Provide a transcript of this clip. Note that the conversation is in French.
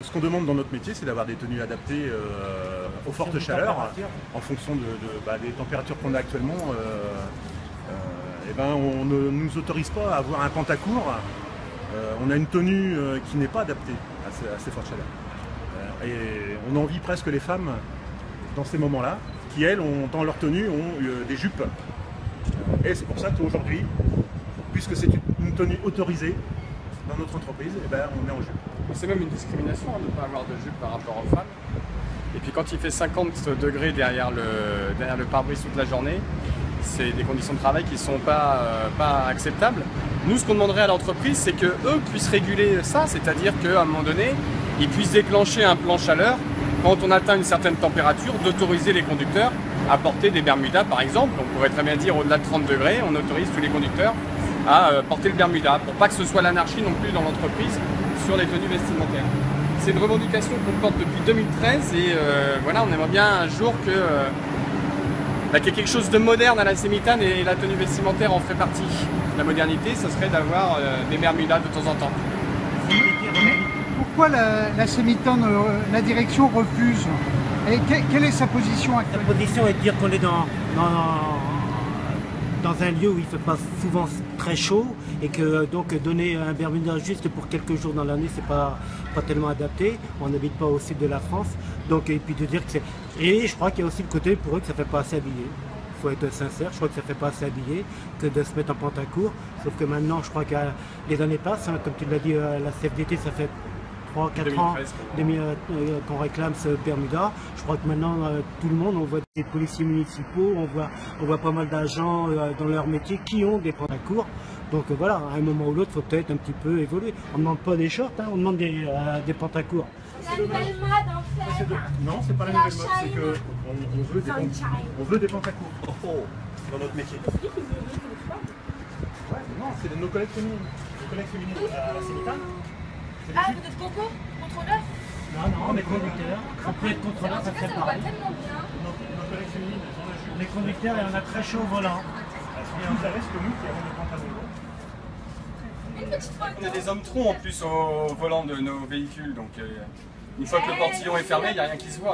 Ce qu'on demande dans notre métier, c'est d'avoir des tenues adaptées aux fortes chaleurs, en fonction des températures qu'on a actuellement. On ne nous autorise pas à avoir un pantacourt. On a une tenue qui n'est pas adaptée à ces fortes chaleurs. Et on envie presque les femmes dans ces moments-là, qui elles, dans leur tenue, ont des jupes. Et c'est pour ça qu'aujourd'hui, puisque c'est une tenue autorisée dans notre entreprise, on est en jupe. C'est même une discrimination de ne pas avoir de jupe par rapport aux femmes. Et puis quand il fait 50 degrés derrière le pare-brise toute la journée, c'est des conditions de travail qui ne sont pas acceptables. Nous, ce qu'on demanderait à l'entreprise, c'est qu'eux puissent réguler ça, c'est-à-dire qu'à un moment donné, ils puissent déclencher un plan chaleur quand on atteint une certaine température, d'autoriser les conducteurs à porter des bermudas par exemple. On pourrait très bien dire au-delà de 30 degrés, on autorise tous les conducteurs à porter le bermuda, pour pas que ce soit l'anarchie non plus dans l'entreprise sur les tenues vestimentaires. C'est une revendication qu'on porte depuis 2013 et voilà, on aimerait bien un jour qu'il y ait quelque chose de moderne à la Semitane et la tenue vestimentaire en ferait partie. La modernité, ce serait d'avoir des bermudas de temps en temps. Pourquoi la Semitane, la direction refuse? Et quelle est sa position actuelle? La position est de dire qu'on est dans un lieu où il ne fait pas souvent très chaud et que donc donner un bermuda juste pour quelques jours dans l'année, c'est pas tellement adapté. On n'habite pas au sud de la France, donc et puis de dire que c'est. Et je crois qu'il y a aussi le côté pour eux que ça fait pas assez habillé. Il faut être sincère, je crois que ça fait pas assez habillé que de se mettre en pantacourt. Sauf que maintenant, je crois que les années passent, hein, comme tu l'as dit, la CFDT, ça fait 3-4 ans qu'on réclame ce bermuda. Je crois que maintenant tout le monde, on voit des policiers municipaux, on voit pas mal d'agents dans leur métier qui ont des pantacourts. Donc voilà, à un moment ou l'autre, il faut peut-être un petit peu évoluer. On ne demande pas des shorts, hein, on demande des pantacourts. C'est la nouvelle mode en fait. Non, c'est pas la nouvelle mode, c'est qu'on veut des pantacourts dans notre métier. Ouais, non, c'est nos collègues féminines. Nos collègues féminines à la Semitane. Ah, vous êtes coco? Contrôleur? Non, les conducteurs. On peut être contrôleur, ça fait Ça va pareil. tellement bien. Nos collègues féminines, elles ont la jupe. Les conducteurs, et on a très chaud au volant. Et vous savez ce que nous qui avons des pantalons. Une petite photo. On a des hommes troncs en plus au volant de nos véhicules, donc une fois que le portillon est fermé, il n'y a rien qui se voit.